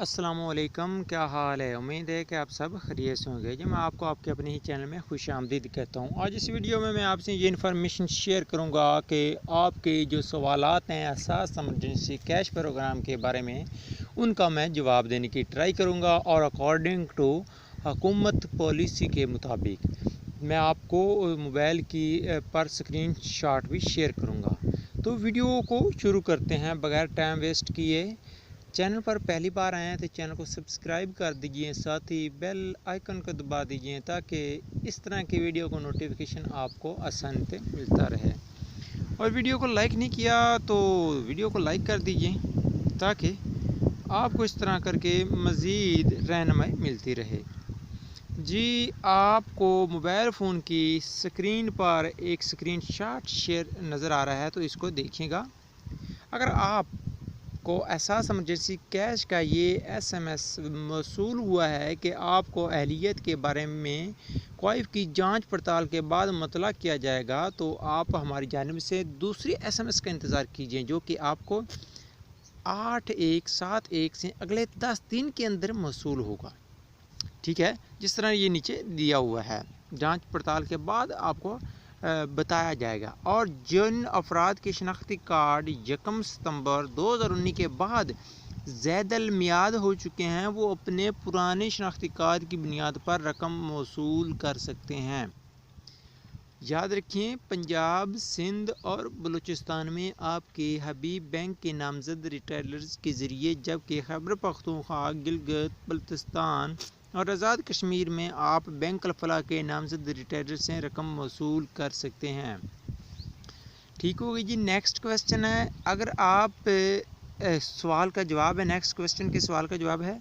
السلام علیکم، کیا حال ہے؟ امید ہے کہ آپ سب خیریت سے ہوں گے۔ میں آپ کو آپ کے اپنے ہی چینل میں خوش آمدید کہتا ہوں۔ آج اس ویڈیو میں آپ سے یہ انفارمیشن شیئر کروں گا کہ آپ کے جو سوالات ہیں اساس ایمرجنسی کیش پروگرام کے بارے میں، ان کا میں جواب دینے کی ٹرائی کروں گا، اور اکارڈنگ ٹو حکومت پالیسی کے مطابق میں آپ کو موبائل کی پر اسکرین شاٹ بھی شیئر کروں گا۔ تو ویڈیو کو شروع کرتے ہیں بغیر ٹائم ویسٹ کیے۔ چینل پر پہلی بار آئے ہیں تو چینل کو سبسکرائب کر دیجئے، ساتھ ہی بیل آئیکن کو دبا دیجئے تاکہ اس طرح کی ویڈیو کو نوٹیفیکیشن آپ کو آسانی سے ملتا رہے۔ اور ویڈیو کو لائک نہیں کیا تو ویڈیو کو لائک کر دیجئے تاکہ آپ کو اس طرح کر کے مزید رہنمائی ملتی رہے۔ جی، آپ کو موبائل فون کی سکرین پر ایک سکرین شاٹ شیئر نظر آ رہا ہے، تو اس کو دیکھیے گا۔ اگر آپ کو اساس ایمرجنسی کیش کا یہ SMS موصول ہوا ہے کہ آپ کو اہلیت کے بارے میں کوائف کی جانچ پڑتال کے بعد مطلع کیا جائے گا، تو آپ ہماری جانب سے دوسری SMS کا انتظار کیجئے، جو کہ آپ کو 8171 سے اگلے 10 دن کے اندر موصول ہوگا۔ ٹھیک ہے، جس طرح یہ نیچے دیا ہوا ہے، جانچ پڑتال کے بعد آپ کو بتایا جائے گا۔ اور جن افراد کے شناختی کارڈ 1 ستمبر 2019 کے بعد زید المیعاد ہو چکے ہیں، وہ اپنے پرانے شناختی کارڈ کی بنیاد پر رقم موصول کر سکتے ہیں۔ یاد رکھیں، پنجاب، سندھ اور بلوچستان میں آپ کے حبیب بینک کے نامزد ریٹیلرز کے ذریعے، جبکہ خیبر پختونخوا، گلگت بلتستان اور آزاد کشمیر میں آپ بینک الفلاح کے نامزد ریٹیلر سے رقم موصول کر سکتے ہیں۔ ٹھیک ہوگی جی۔ نیکسٹ کویسچن ہے، اگر آپ سوال کا جواب ہے، نیکسٹ کویسچن کے سوال کا جواب ہے،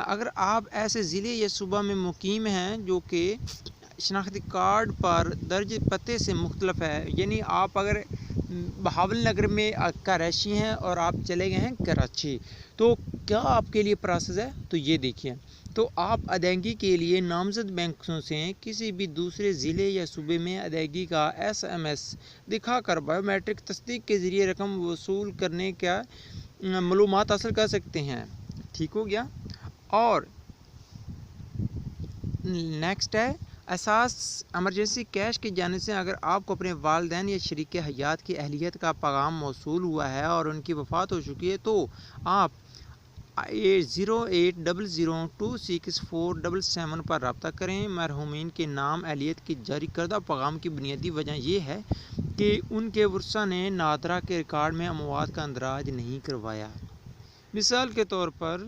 اگر آپ ایسے ضلع یا صوبہ میں مقیم ہیں جو کہ شناختی کارڈ پر درج پتے سے مختلف ہے، یعنی آپ اگر بہاول نگر میں کا رہائشی ہیں اور آپ چلے گئے ہیں کراچی، تو کیا آپ کے لیے پروسیس ہے؟ تو یہ دیکھیے، تو آپ ادائیگی کے لیے نامزد بینکوں سے کسی بھی دوسرے ضلع یا صوبے میں ادائیگی کا SMS دکھا کر بایو میٹرک تصدیق کے ذریعے رقم وصول کرنے کا معلومات حاصل کر سکتے ہیں۔ ٹھیک ہو گیا۔ اور نیکسٹ ہے، اساس ایمرجنسی کیش کی جانب سے اگر آپ کو اپنے والدین یا شریک حیات کی اہلیت کا پیغام موصول ہوا ہے اور ان کی وفات ہو چکی ہے، تو آپ 080026477 پر رابطہ کریں۔ مرحومین کے نام اہلیت کی جاری کردہ پیغام کی بنیادی وجہ یہ ہے کہ ان کے ورثاء نے نادرہ کے ریکارڈ میں اموات کا اندراج نہیں کروایا۔ مثال کے طور پر،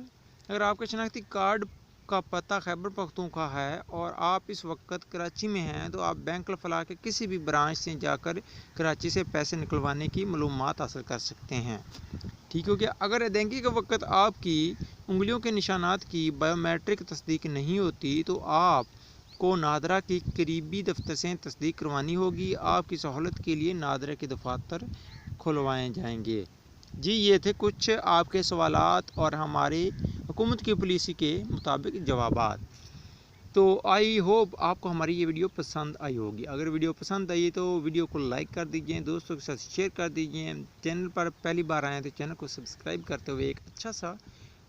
اگر آپ کا شناختی کارڈ کا پتہ خیبر پختونخوا ہے اور آپ اس وقت کراچی میں ہیں، تو آپ بینک الفلاح کے کسی بھی برانچ سے جا کر کراچی سے پیسے نکلوانے کی معلومات حاصل کر سکتے ہیں۔ ٹھیک ہو گیا۔ اگر ادائیگی کے وقت آپ کی انگلیوں کے نشانات کی بایو میٹرک تصدیق نہیں ہوتی، تو آپ کو نادرہ کی قریبی دفتر سے تصدیق کروانی ہوگی۔ آپ کی سہولت کے لیے نادرہ کے دفاتر کھلوائے جائیں گے۔ جی، یہ تھے کچھ آپ کے سوالات اور ہمارے حکومت کی پالیسی کے مطابق جوابات۔ تو آئی ہوپ آپ کو ہماری یہ ویڈیو پسند آئی ہوگی۔ اگر ویڈیو پسند آئی تو ویڈیو کو لائک کر دیجئے، دوستوں کے ساتھ شیئر کر دیجئے، چینل پر پہلی بار آئے ہیں تو چینل کو سبسکرائب کرتے ہوئے ایک اچھا سا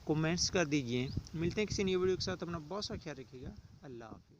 کومنٹس کر دیجئے۔ ملتے ہیں کسی نئی ویڈیو کے ساتھ، اپنا بہت سا خیال رکھیے گا۔ اللہ حافظ۔